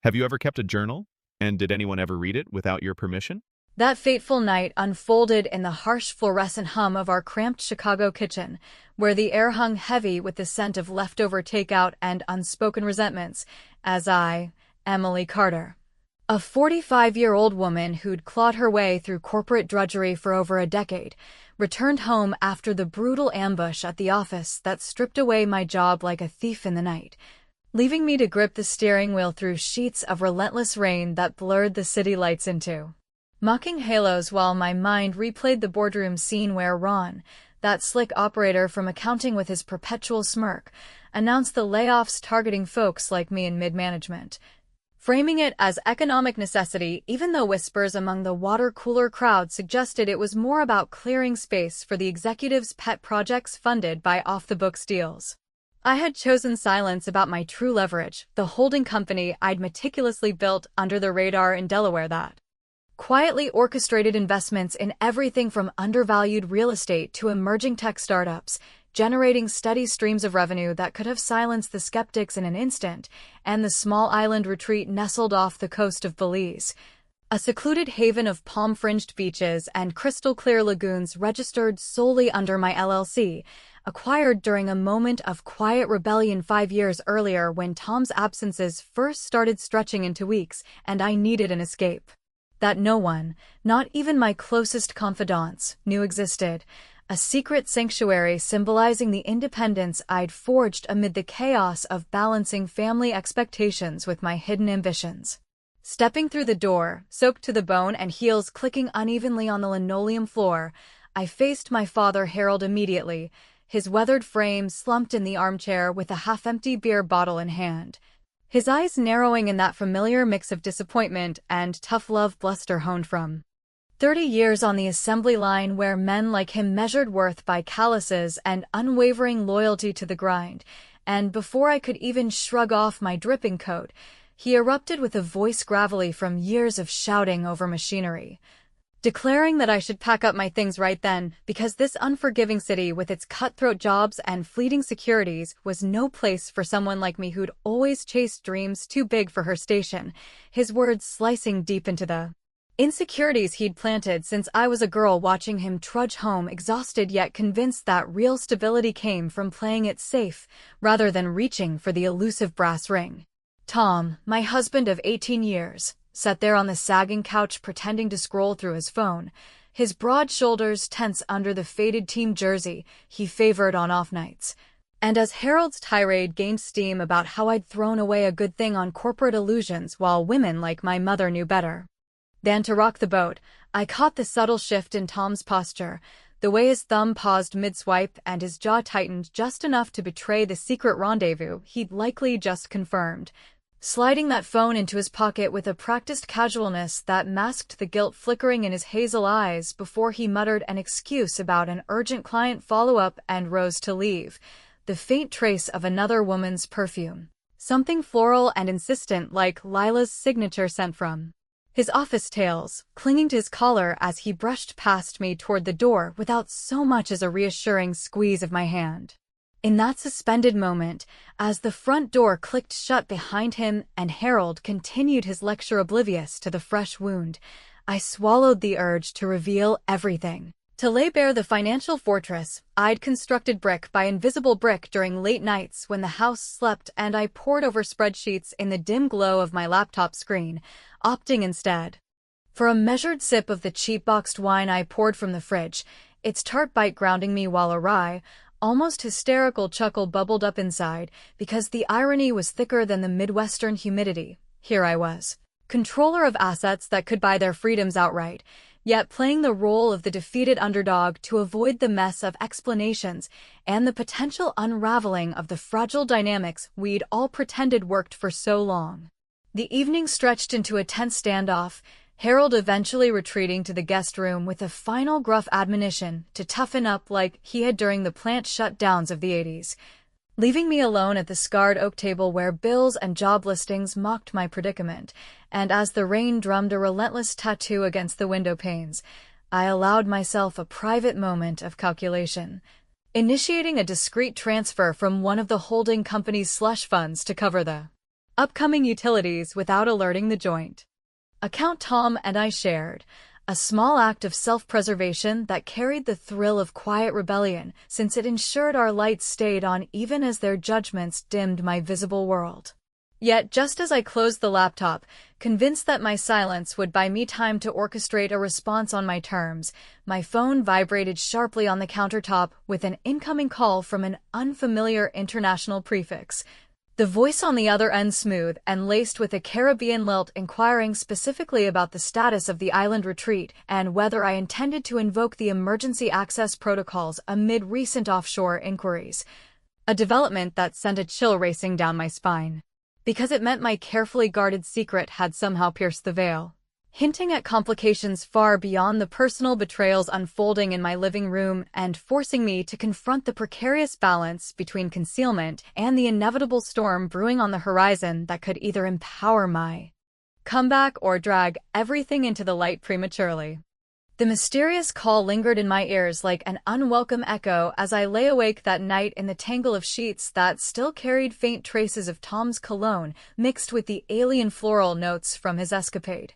Have you ever kept a journal? And did anyone ever read it without your permission? That fateful night unfolded in the harsh fluorescent hum of our cramped Chicago kitchen, where the air hung heavy with the scent of leftover takeout and unspoken resentments, as I, Emily Carter, a 45-year-old woman who'd clawed her way through corporate drudgery for over a decade, returned home after the brutal ambush at the office that stripped away my job like a thief in the night, leaving me to grip the steering wheel through sheets of relentless rain that blurred the city lights into mocking halos while my mind replayed the boardroom scene where Ron, that slick operator from accounting with his perpetual smirk, announced the layoffs targeting folks like me in mid-management, framing it as economic necessity even though whispers among the water-cooler crowd suggested it was more about clearing space for the executive's pet projects funded by off-the-books deals. I had chosen silence about my true leverage, the holding company I'd meticulously built under the radar in Delaware that quietly orchestrated investments in everything from undervalued real estate to emerging tech startups, generating steady streams of revenue that could have silenced the skeptics in an instant, and the small island retreat nestled off the coast of Belize, a secluded haven of palm-fringed beaches and crystal-clear lagoons registered solely under my LLC, acquired during a moment of quiet rebellion 5 years earlier when Tom's absences first started stretching into weeks and I needed an escape that no one, not even my closest confidants, knew existed, a secret sanctuary symbolizing the independence I'd forged amid the chaos of balancing family expectations with my hidden ambitions. Stepping through the door, soaked to the bone and heels clicking unevenly on the linoleum floor, I faced my father Harold immediately, his weathered frame slumped in the armchair with a half-empty beer bottle in hand, his eyes narrowing in that familiar mix of disappointment and tough love bluster honed from 30 years on the assembly line where men like him measured worth by calluses and unwavering loyalty to the grind, and before I could even shrug off my dripping coat, he erupted with a voice gravelly from years of shouting over machinery, declaring that I should pack up my things right then because this unforgiving city with its cutthroat jobs and fleeting securities was no place for someone like me who'd always chased dreams too big for her station, his words slicing deep into the insecurities he'd planted since I was a girl watching him trudge home exhausted yet convinced that real stability came from playing it safe rather than reaching for the elusive brass ring. Tom, my husband of 18 years, sat there on the sagging couch pretending to scroll through his phone, his broad shoulders tense under the faded team jersey he favored on off nights. And as Harold's tirade gained steam about how I'd thrown away a good thing on corporate illusions while women like my mother knew better than to rock the boat, I caught the subtle shift in Tom's posture, the way his thumb paused mid-swipe and his jaw tightened just enough to betray the secret rendezvous he'd likely just confirmed, sliding that phone into his pocket with a practiced casualness that masked the guilt flickering in his hazel eyes before he muttered an excuse about an urgent client follow-up and rose to leave, the faint trace of another woman's perfume, something floral and insistent like Lila's signature scent from his office tails, clinging to his collar as he brushed past me toward the door without so much as a reassuring squeeze of my hand. In that suspended moment, as the front door clicked shut behind him and Harold continued his lecture oblivious to the fresh wound, I swallowed the urge to reveal everything, to lay bare the financial fortress I'd constructed brick by invisible brick during late nights when the house slept and I pored over spreadsheets in the dim glow of my laptop screen, opting instead for a measured sip of the cheap boxed wine I poured from the fridge, its tart bite grounding me while a wry, almost hysterical chuckle bubbled up inside because the irony was thicker than the Midwestern humidity. Here I was, controller of assets that could buy their freedoms outright, yet playing the role of the defeated underdog to avoid the mess of explanations and the potential unraveling of the fragile dynamics we'd all pretended worked for so long. The evening stretched into a tense standoff, Harold eventually retreating to the guest room with a final gruff admonition to toughen up like he had during the plant shutdowns of the 80s, leaving me alone at the scarred oak table where bills and job listings mocked my predicament, and as the rain drummed a relentless tattoo against the window panes, I allowed myself a private moment of calculation, initiating a discreet transfer from one of the holding company's slush funds to cover the upcoming utilities without alerting the joint. Account Tom and I shared, a small act of self-preservation that carried the thrill of quiet rebellion since it ensured our lights stayed on even as their judgments dimmed my visible world. Yet just as I closed the laptop, convinced that my silence would buy me time to orchestrate a response on my terms, my phone vibrated sharply on the countertop with an incoming call from an unfamiliar international prefix. The voice on the other end smooth and laced with a Caribbean lilt inquiring specifically about the status of the island retreat and whether I intended to invoke the emergency access protocols amid recent offshore inquiries. A development that sent a chill racing down my spine, because it meant my carefully guarded secret had somehow pierced the veil, hinting at complications far beyond the personal betrayals unfolding in my living room and forcing me to confront the precarious balance between concealment and the inevitable storm brewing on the horizon that could either empower my comeback or drag everything into the light prematurely. The mysterious call lingered in my ears like an unwelcome echo as I lay awake that night in the tangle of sheets that still carried faint traces of Tom's cologne mixed with the alien floral notes from his escapade.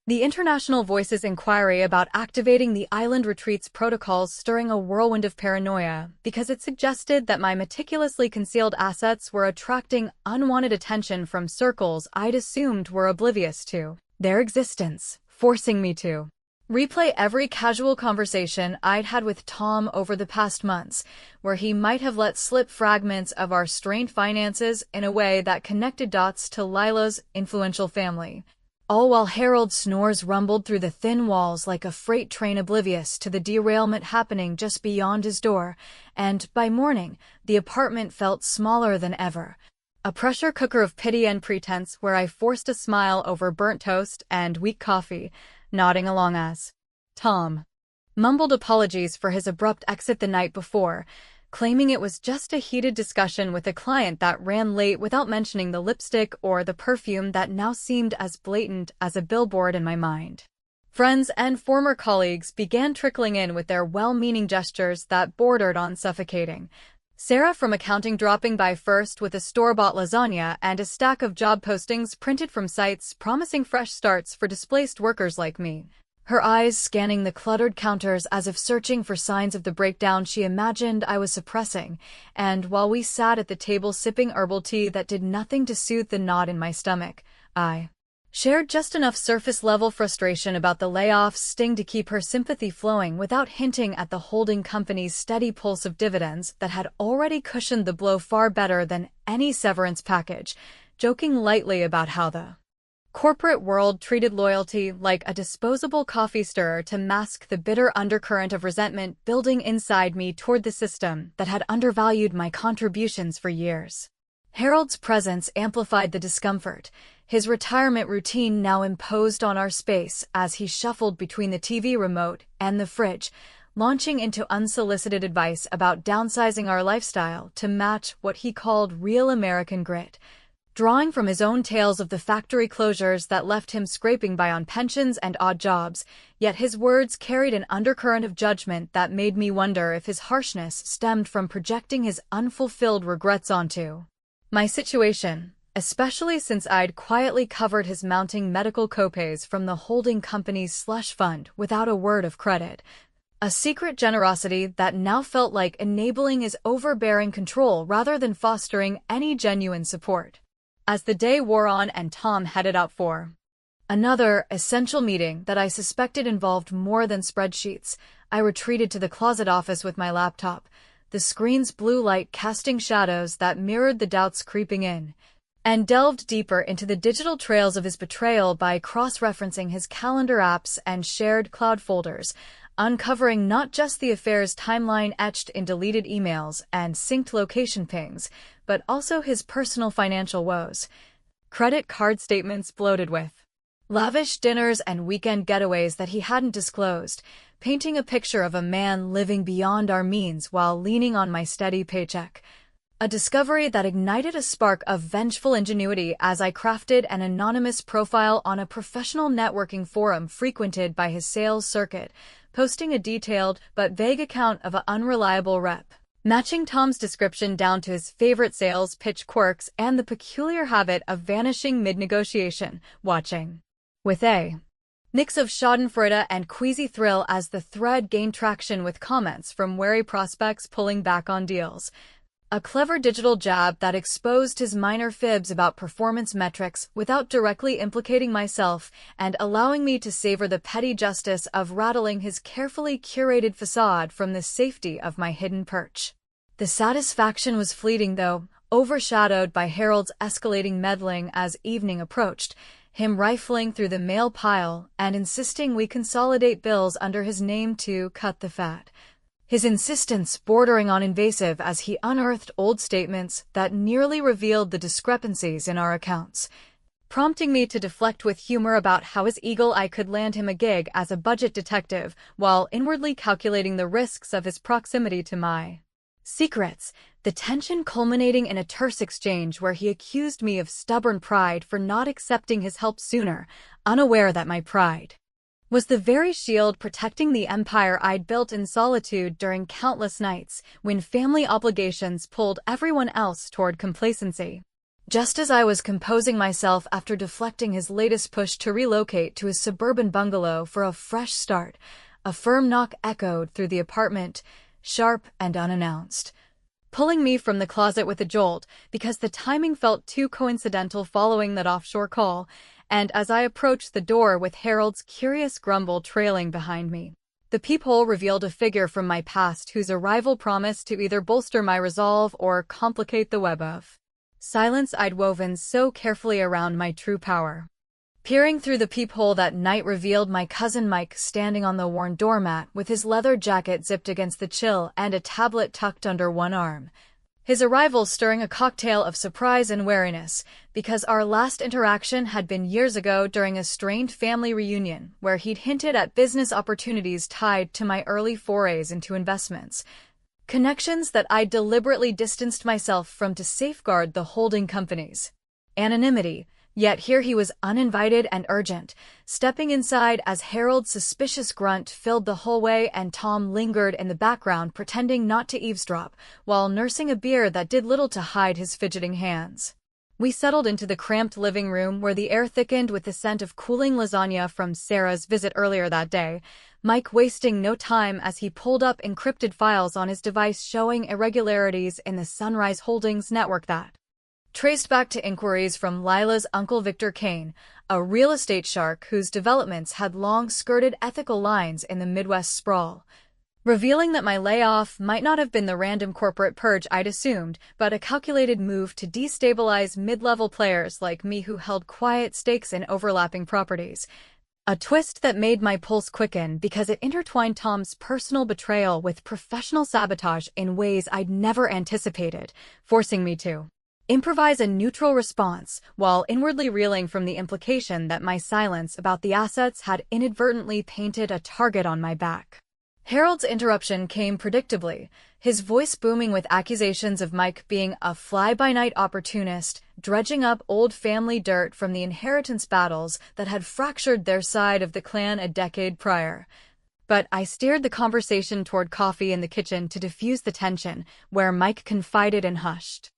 The international voice's inquiry about activating the island retreat's protocols stirring a whirlwind of paranoia because it suggested that my meticulously concealed assets were attracting unwanted attention from circles I'd assumed were oblivious to their existence, forcing me to replay every casual conversation I'd had with Tom over the past months, where he might have let slip fragments of our strained finances in a way that connected dots to Lila's influential family, all while Harold's snores rumbled through the thin walls like a freight train oblivious to the derailment happening just beyond his door, and by morning, the apartment felt smaller than ever. A pressure cooker of pity and pretense where I forced a smile over burnt toast and weak coffee, nodding along as Tom mumbled apologies for his abrupt exit the night before, claiming it was just a heated discussion with a client that ran late without mentioning the lipstick or the perfume that now seemed as blatant as a billboard in my mind. Friends and former colleagues began trickling in with their well-meaning gestures that bordered on suffocating. Sarah from accounting dropping by first with a store-bought lasagna and a stack of job postings printed from sites promising fresh starts for displaced workers like me, her eyes scanning the cluttered counters as if searching for signs of the breakdown she imagined I was suppressing, and while we sat at the table sipping herbal tea that did nothing to soothe the knot in my stomach, I shared just enough surface-level frustration about the layoff's sting to keep her sympathy flowing without hinting at the holding company's steady pulse of dividends that had already cushioned the blow far better than any severance package, joking lightly about how the corporate world treated loyalty like a disposable coffee stirrer to mask the bitter undercurrent of resentment building inside me toward the system that had undervalued my contributions for years. Harold's presence amplified the discomfort, his retirement routine now imposed on our space as he shuffled between the TV remote and the fridge, launching into unsolicited advice about downsizing our lifestyle to match what he called real American grit, drawing from his own tales of the factory closures that left him scraping by on pensions and odd jobs, yet his words carried an undercurrent of judgment that made me wonder if his harshness stemmed from projecting his unfulfilled regrets onto my situation, especially since I'd quietly covered his mounting medical copays from the holding company's slush fund without a word of credit. A secret generosity that now felt like enabling his overbearing control rather than fostering any genuine support. As the day wore on and Tom headed out for another essential meeting that I suspected involved more than spreadsheets, I retreated to the closet office with my laptop, the screen's blue light casting shadows that mirrored the doubts creeping in, and delved deeper into the digital trails of his betrayal by cross-referencing his calendar apps and shared cloud folders, uncovering not just the affair's timeline etched in deleted emails and synced location pings, but also his personal financial woes. Credit card statements bloated with lavish dinners and weekend getaways that he hadn't disclosed, painting a picture of a man living beyond our means while leaning on my steady paycheck. A discovery that ignited a spark of vengeful ingenuity as I crafted an anonymous profile on a professional networking forum frequented by his sales circuit, posting a detailed but vague account of an unreliable rep, matching Tom's description down to his favorite sales pitch quirks and the peculiar habit of vanishing mid-negotiation, watching. With a mix of schadenfreude and queasy thrill as the thread gained traction with comments from wary prospects pulling back on deals. A clever digital jab that exposed his minor fibs about performance metrics without directly implicating myself and allowing me to savor the petty justice of rattling his carefully curated facade from the safety of my hidden perch. The satisfaction was fleeting, though, overshadowed by Harold's escalating meddling as evening approached, him rifling through the mail pile and insisting we consolidate bills under his name to cut the fat. His insistence bordering on invasive as he unearthed old statements that nearly revealed the discrepancies in our accounts, prompting me to deflect with humor about how his eagle eye could land him a gig as a budget detective while inwardly calculating the risks of his proximity to my secrets, the tension culminating in a terse exchange where he accused me of stubborn pride for not accepting his help sooner, unaware that my pride was the very shield protecting the empire I'd built in solitude during countless nights when family obligations pulled everyone else toward complacency. Just as I was composing myself after deflecting his latest push to relocate to his suburban bungalow for a fresh start, a firm knock echoed through the apartment, sharp and unannounced, pulling me from the closet with a jolt because the timing felt too coincidental following that offshore call, and as I approached the door with Harold's curious grumble trailing behind me. The peephole revealed a figure from my past whose arrival promised to either bolster my resolve or complicate the web of silence I'd woven so carefully around my true power. Peering through the peephole that night revealed my cousin Mike standing on the worn doormat with his leather jacket zipped against the chill and a tablet tucked under one arm. His arrival stirring a cocktail of surprise and wariness, because our last interaction had been years ago during a strained family reunion where he'd hinted at business opportunities tied to my early forays into investments, connections that I deliberately distanced myself from to safeguard the holding company's anonymity. Yet here he was uninvited and urgent, stepping inside as Harold's suspicious grunt filled the hallway and Tom lingered in the background pretending not to eavesdrop, while nursing a beer that did little to hide his fidgeting hands. We settled into the cramped living room where the air thickened with the scent of cooling lasagna from Sarah's visit earlier that day, Mike wasting no time as he pulled up encrypted files on his device showing irregularities in the Sunrise Holdings network that traced back to inquiries from Lila's uncle Victor Kane, a real estate shark whose developments had long skirted ethical lines in the Midwest sprawl, revealing that my layoff might not have been the random corporate purge I'd assumed, but a calculated move to destabilize mid-level players like me who held quiet stakes in overlapping properties. A twist that made my pulse quicken because it intertwined Tom's personal betrayal with professional sabotage in ways I'd never anticipated, forcing me to improvise a neutral response while inwardly reeling from the implication that my silence about the assets had inadvertently painted a target on my back. Harold's interruption came predictably, his voice booming with accusations of Mike being a fly-by-night opportunist, dredging up old family dirt from the inheritance battles that had fractured their side of the clan a decade prior. But I steered the conversation toward coffee in the kitchen to diffuse the tension, where Mike confided in hushed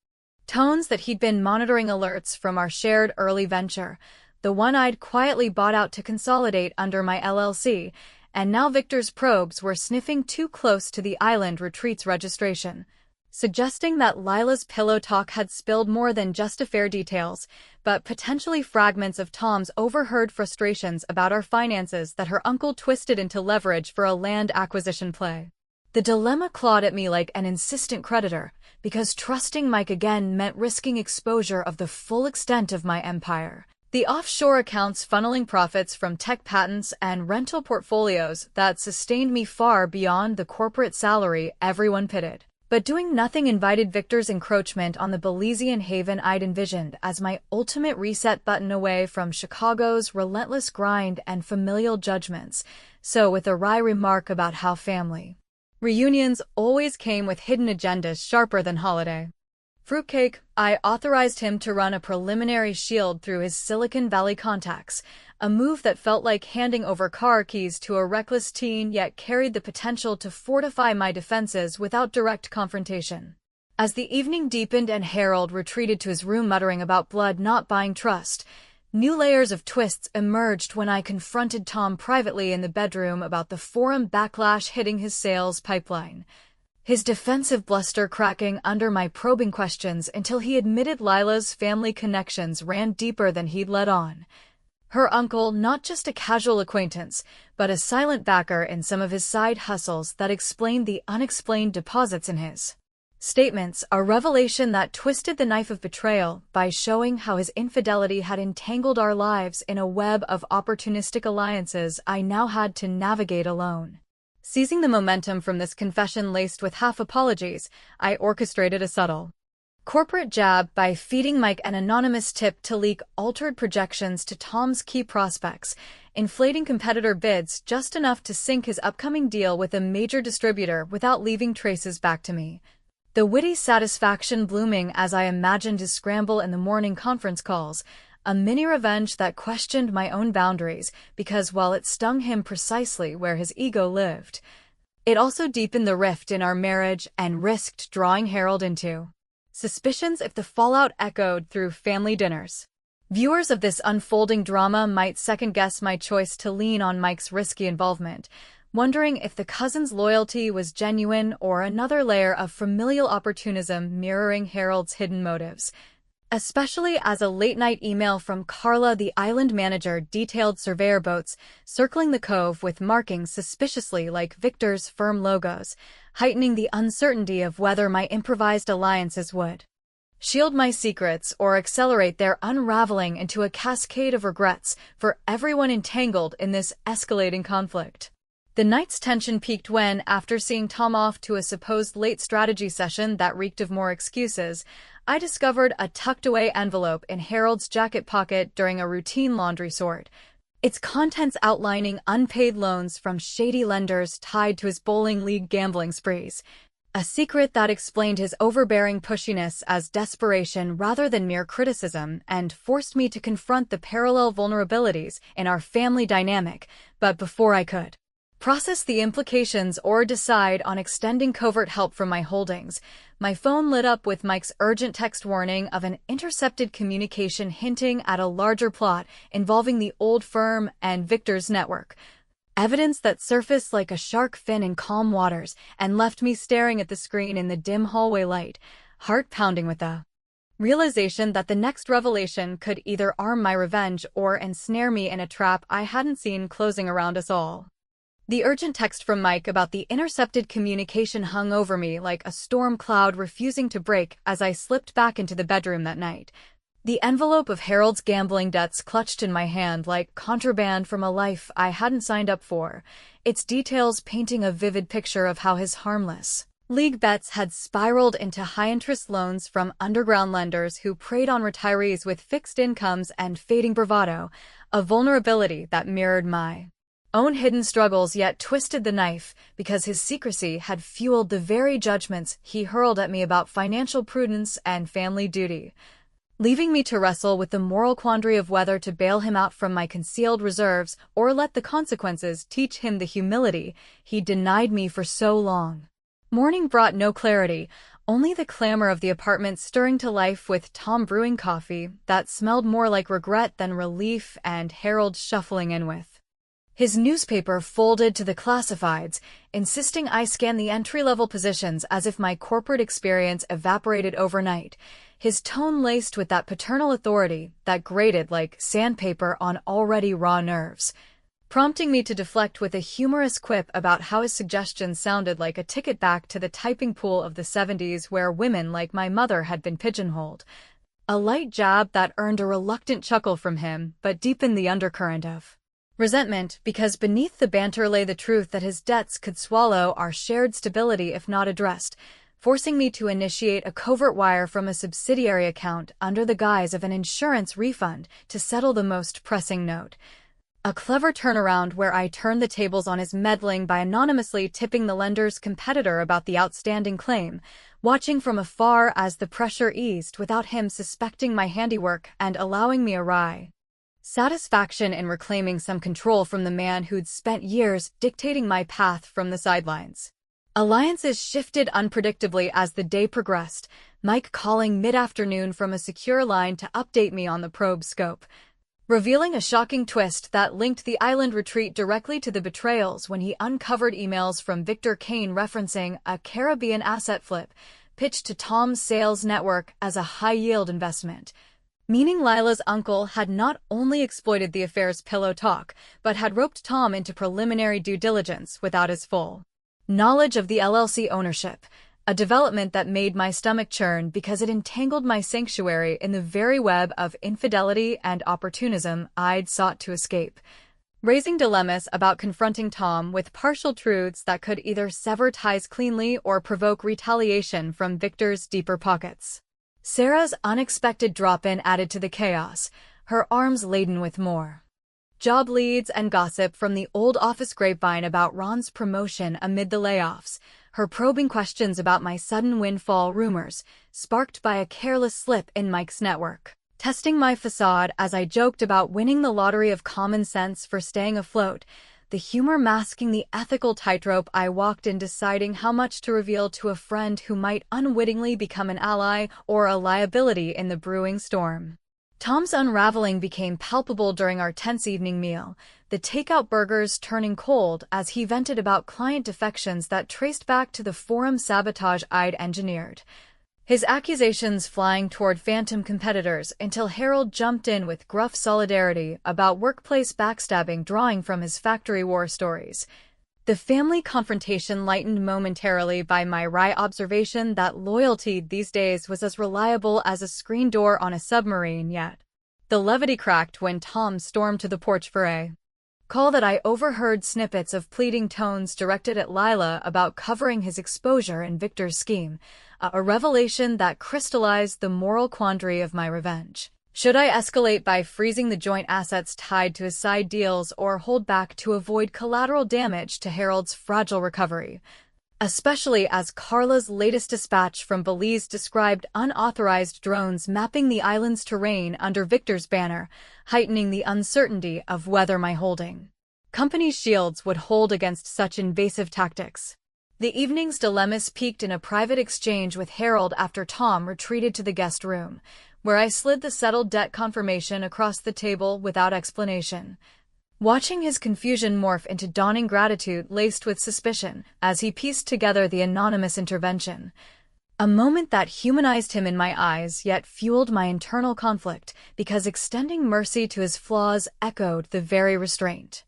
tones that he'd been monitoring alerts from our shared early venture, the one I'd quietly bought out to consolidate under my LLC, and now Victor's probes were sniffing too close to the island retreat's registration, suggesting that Lila's pillow talk had spilled more than just affair details, but potentially fragments of Tom's overheard frustrations about our finances that her uncle twisted into leverage for a land acquisition play. The dilemma clawed at me like an insistent creditor, because trusting Mike again meant risking exposure of the full extent of my empire. The offshore accounts funneling profits from tech patents and rental portfolios that sustained me far beyond the corporate salary everyone pitied. But doing nothing invited Victor's encroachment on the Belizean haven I'd envisioned as my ultimate reset button away from Chicago's relentless grind and familial judgments, so with a wry remark about how family reunions always came with hidden agendas sharper than holiday Fruitcake, I authorized him to run a preliminary shield through his Silicon Valley contacts, a move that felt like handing over car keys to a reckless teen yet carried the potential to fortify my defenses without direct confrontation. As the evening deepened and Harold retreated to his room muttering about blood not buying trust, new layers of twists emerged when I confronted Tom privately in the bedroom about the forum backlash hitting his sales pipeline. His defensive bluster cracking under my probing questions until he admitted Lila's family connections ran deeper than he'd let on. Her uncle, not just a casual acquaintance, but a silent backer in some of his side hustles that explained the unexplained deposits in his statements, a revelation that twisted the knife of betrayal by showing how his infidelity had entangled our lives in a web of opportunistic alliances I now had to navigate alone. Seizing the momentum from this confession laced with half apologies, I orchestrated a subtle corporate jab by feeding Mike an anonymous tip to leak altered projections to Tom's key prospects, inflating competitor bids just enough to sink his upcoming deal with a major distributor without leaving traces back to me. The witty satisfaction blooming as I imagined his scramble in the morning conference calls, a mini-revenge that questioned my own boundaries because while it stung him precisely where his ego lived, it also deepened the rift in our marriage and risked drawing Harold into suspicions if the fallout echoed through family dinners. Viewers of this unfolding drama might second-guess my choice to lean on Mike's risky involvement, wondering if the cousin's loyalty was genuine or another layer of familial opportunism mirroring Harold's hidden motives. Especially as a late-night email from Carla, the island manager, detailed surveyor boats circling the cove with markings suspiciously like Victor's firm logos, heightening the uncertainty of whether my improvised alliances would shield my secrets or accelerate their unraveling into a cascade of regrets for everyone entangled in this escalating conflict. The night's tension peaked when, after seeing Tom off to a supposed late strategy session that reeked of more excuses, I discovered a tucked-away envelope in Harold's jacket pocket during a routine laundry sort, its contents outlining unpaid loans from shady lenders tied to his bowling league gambling sprees, a secret that explained his overbearing pushiness as desperation rather than mere criticism and forced me to confront the parallel vulnerabilities in our family dynamic. But before I could process the implications or decide on extending covert help from my holdings, my phone lit up with Mike's urgent text warning of an intercepted communication hinting at a larger plot involving the old firm and Victor's network. Evidence that surfaced like a shark fin in calm waters and left me staring at the screen in the dim hallway light, heart pounding with the realization that the next revelation could either arm my revenge or ensnare me in a trap I hadn't seen closing around us all. The urgent text from Mike about the intercepted communication hung over me like a storm cloud refusing to break as I slipped back into the bedroom that night. The envelope of Harold's gambling debts clutched in my hand like contraband from a life I hadn't signed up for, its details painting a vivid picture of how his harmless league bets had spiraled into high-interest loans from underground lenders who preyed on retirees with fixed incomes and fading bravado, a vulnerability that mirrored my own hidden struggles yet twisted the knife because his secrecy had fueled the very judgments he hurled at me about financial prudence and family duty, leaving me to wrestle with the moral quandary of whether to bail him out from my concealed reserves or let the consequences teach him the humility he denied me for so long. Morning brought no clarity, only the clamor of the apartment stirring to life with Tom brewing coffee that smelled more like regret than relief and Harold shuffling in with his newspaper folded to the classifieds, insisting I scan the entry-level positions as if my corporate experience evaporated overnight, his tone laced with that paternal authority that grated like sandpaper on already raw nerves, prompting me to deflect with a humorous quip about how his suggestions sounded like a ticket back to the typing pool of the 70s where women like my mother had been pigeonholed. A light jab that earned a reluctant chuckle from him but deepened the undercurrent of resentment because beneath the banter lay the truth that his debts could swallow our shared stability if not addressed, forcing me to initiate a covert wire from a subsidiary account under the guise of an insurance refund to settle the most pressing note. A clever turnaround where I turned the tables on his meddling by anonymously tipping the lender's competitor about the outstanding claim, watching from afar as the pressure eased without him suspecting my handiwork and allowing me a ride. Satisfaction in reclaiming some control from the man who'd spent years dictating my path from the sidelines. Alliances shifted unpredictably as the day progressed, Mike calling mid-afternoon from a secure line to update me on the probe scope, revealing a shocking twist that linked the island retreat directly to the betrayals when he uncovered emails from Victor Kane referencing a Caribbean asset flip pitched to Tom's sales network as a high-yield investment, meaning Lila's uncle had not only exploited the affair's pillow talk, but had roped Tom into preliminary due diligence without his full knowledge of the LLC ownership, a development that made my stomach churn because it entangled my sanctuary in the very web of infidelity and opportunism I'd sought to escape, raising dilemmas about confronting Tom with partial truths that could either sever ties cleanly or provoke retaliation from Victor's deeper pockets. Sarah's unexpected drop-in added to the chaos, her arms laden with more job leads and gossip from the old office grapevine about Ron's promotion amid the layoffs, her probing questions about my sudden windfall rumors, sparked by a careless slip in Mike's network, testing my facade as I joked about winning the lottery of common sense for staying afloat, the humor masking the ethical tightrope I walked in deciding how much to reveal to a friend who might unwittingly become an ally or a liability in the brewing storm. Tom's unraveling became palpable during our tense evening meal, the takeout burgers turning cold as he vented about client defections that traced back to the forum sabotage I'd engineered, his accusations flying toward phantom competitors until Harold jumped in with gruff solidarity about workplace backstabbing drawing from his factory war stories. The family confrontation lightened momentarily by my wry observation that loyalty these days was as reliable as a screen door on a submarine, yet the levity cracked when Tom stormed to the porch for a call that I overheard snippets of pleading tones directed at Lila about covering his exposure in Victor's scheme, a revelation that crystallized the moral quandary of my revenge. Should I escalate by freezing the joint assets tied to his side deals or hold back to avoid collateral damage to Harold's fragile recovery? Especially as Carla's latest dispatch from Belize described unauthorized drones mapping the island's terrain under Victor's banner, heightening the uncertainty of whether my holding company's shields would hold against such invasive tactics. The evening's dilemmas peaked in a private exchange with Harold after Tom retreated to the guest room, where I slid the settled debt confirmation across the table without explanation, watching his confusion morph into dawning gratitude laced with suspicion as he pieced together the anonymous intervention, a moment that humanized him in my eyes yet fueled my internal conflict because extending mercy to his flaws echoed the very restraint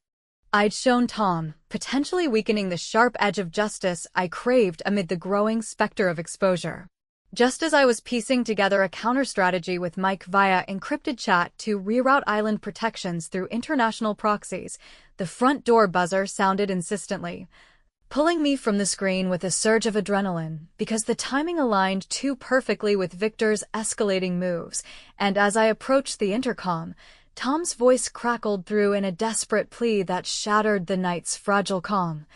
I'd shown Tom, potentially weakening the sharp edge of justice I craved amid the growing specter of exposure. Just as I was piecing together a counter-strategy with Mike via encrypted chat to reroute island protections through international proxies, the front door buzzer sounded insistently, pulling me from the screen with a surge of adrenaline because the timing aligned too perfectly with Victor's escalating moves, and as I approached the intercom, Tom's voice crackled through in a desperate plea that shattered the night's fragile calm,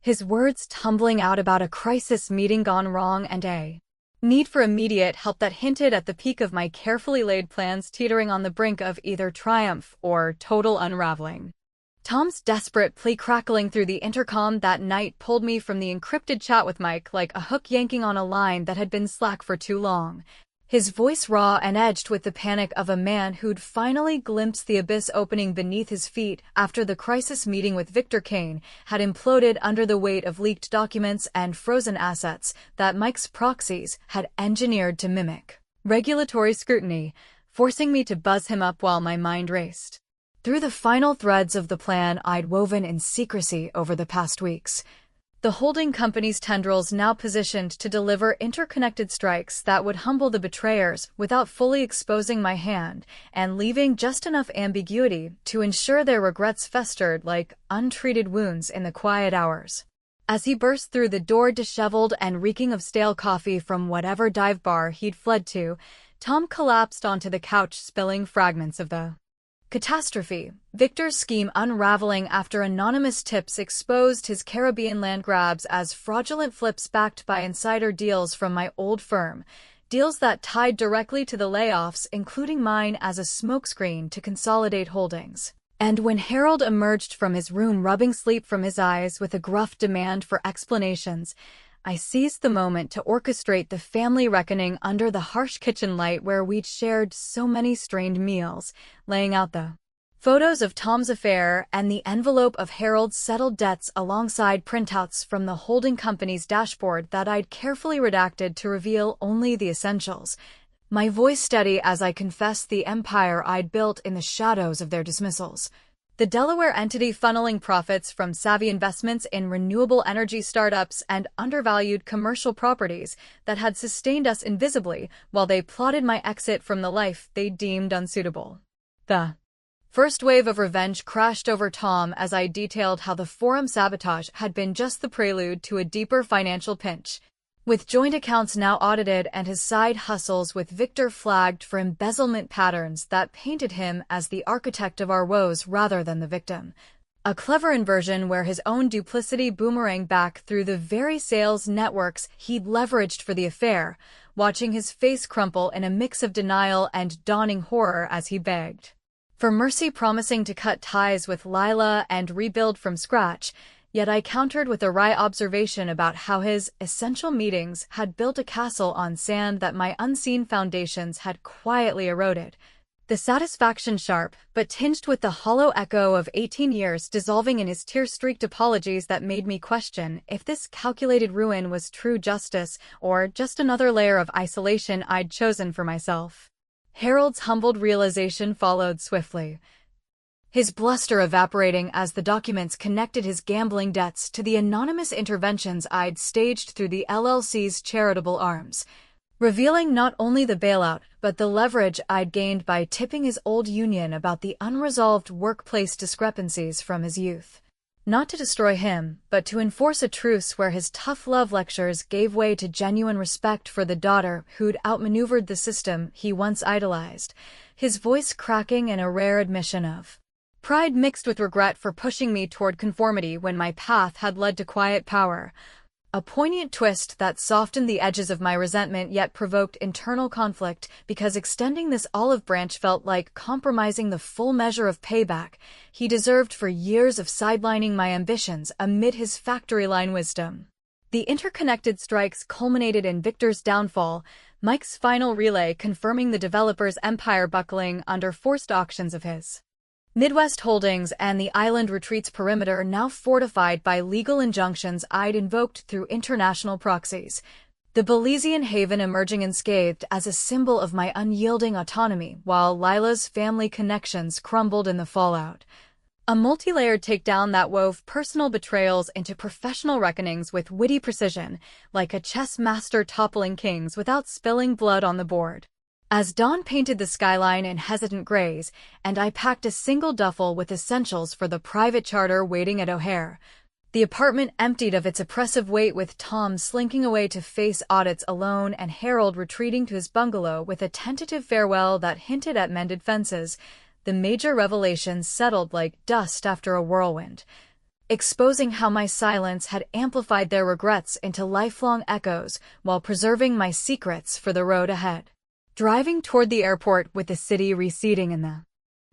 his words tumbling out about a crisis meeting gone wrong and a need for immediate help that hinted at the peak of my carefully laid plans teetering on the brink of either triumph or total unraveling. Tom's desperate plea crackling through the intercom that night pulled me from the encrypted chat with Mike like a hook yanking on a line that had been slack for too long, his voice raw and edged with the panic of a man who'd finally glimpsed the abyss opening beneath his feet after the crisis meeting with Victor Kane had imploded under the weight of leaked documents and frozen assets that Mike's proxies had engineered to mimic regulatory scrutiny, forcing me to buzz him up while my mind raced through the final threads of the plan I'd woven in secrecy over the past weeks. The holding company's tendrils now positioned to deliver interconnected strikes that would humble the betrayers without fully exposing my hand and leaving just enough ambiguity to ensure their regrets festered like untreated wounds in the quiet hours. As he burst through the door disheveled and reeking of stale coffee from whatever dive bar he'd fled to, Tom collapsed onto the couch spilling fragments of the Catastrophe. Victor's scheme unraveling after anonymous tips exposed his Caribbean land grabs as fraudulent flips backed by insider deals from my old firm. Deals that tied directly to the layoffs, including mine as a smokescreen to consolidate holdings. And when Harold emerged from his room rubbing sleep from his eyes with a gruff demand for explanations, I seized the moment to orchestrate the family reckoning under the harsh kitchen light where we'd shared so many strained meals, laying out the photos of Tom's affair and the envelope of Harold's settled debts alongside printouts from the holding company's dashboard that I'd carefully redacted to reveal only the essentials, my voice steady as I confessed the empire I'd built in the shadows of their dismissals. The Delaware entity funneling profits from savvy investments in renewable energy startups and undervalued commercial properties that had sustained us invisibly while they plotted my exit from the life they deemed unsuitable. The first wave of revenge crashed over Tom as I detailed how the forum sabotage had been just the prelude to a deeper financial pinch. With joint accounts now audited and his side hustles with Victor flagged for embezzlement patterns that painted him as the architect of our woes rather than the victim. A clever inversion where his own duplicity boomeranged back through the very sales networks he'd leveraged for the affair, watching his face crumple in a mix of denial and dawning horror as he begged for mercy, promising to cut ties with Isla and rebuild from scratch. Yet I countered with a wry observation about how his essential meetings had built a castle on sand that my unseen foundations had quietly eroded. The satisfaction sharp, but tinged with the hollow echo of 18 years dissolving in his tear-streaked apologies that made me question if this calculated ruin was true justice or just another layer of isolation I'd chosen for myself. Harold's humbled realization followed swiftly, his bluster evaporating as the documents connected his gambling debts to the anonymous interventions I'd staged through the LLC's charitable arms, revealing not only the bailout but the leverage I'd gained by tipping his old union about the unresolved workplace discrepancies from his youth. Not to destroy him, but to enforce a truce where his tough love lectures gave way to genuine respect for the daughter who'd outmaneuvered the system he once idolized, his voice cracking in a rare admission of pride mixed with regret for pushing me toward conformity when my path had led to quiet power. A poignant twist that softened the edges of my resentment yet provoked internal conflict because extending this olive branch felt like compromising the full measure of payback he deserved for years of sidelining my ambitions amid his factory-line wisdom. The interconnected strikes culminated in Victor's downfall, Mike's final relay confirming the developer's empire buckling under forced auctions of his Midwest holdings and the island retreat's perimeter now fortified by legal injunctions I'd invoked through international proxies, the Belizean haven emerging unscathed as a symbol of my unyielding autonomy while Lila's family connections crumbled in the fallout. A multi-layered takedown that wove personal betrayals into professional reckonings with witty precision, like a chess master toppling kings without spilling blood on the board. As dawn painted the skyline in hesitant grays, and I packed a single duffel with essentials for the private charter waiting at O'Hare, the apartment emptied of its oppressive weight with Tom slinking away to face audits alone and Harold retreating to his bungalow with a tentative farewell that hinted at mended fences, the major revelations settled like dust after a whirlwind, exposing how my silence had amplified their regrets into lifelong echoes while preserving my secrets for the road ahead. Driving toward the airport with the city receding in the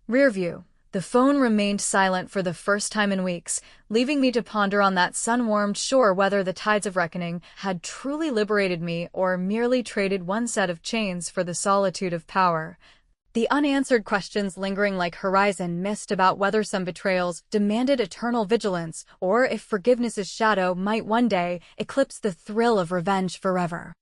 rearview, the phone remained silent for the first time in weeks, leaving me to ponder on that sun-warmed shore whether the tides of reckoning had truly liberated me or merely traded one set of chains for the solitude of power. The unanswered questions lingering like horizon mist about whether some betrayals demanded eternal vigilance or if forgiveness's shadow might one day eclipse the thrill of revenge forever.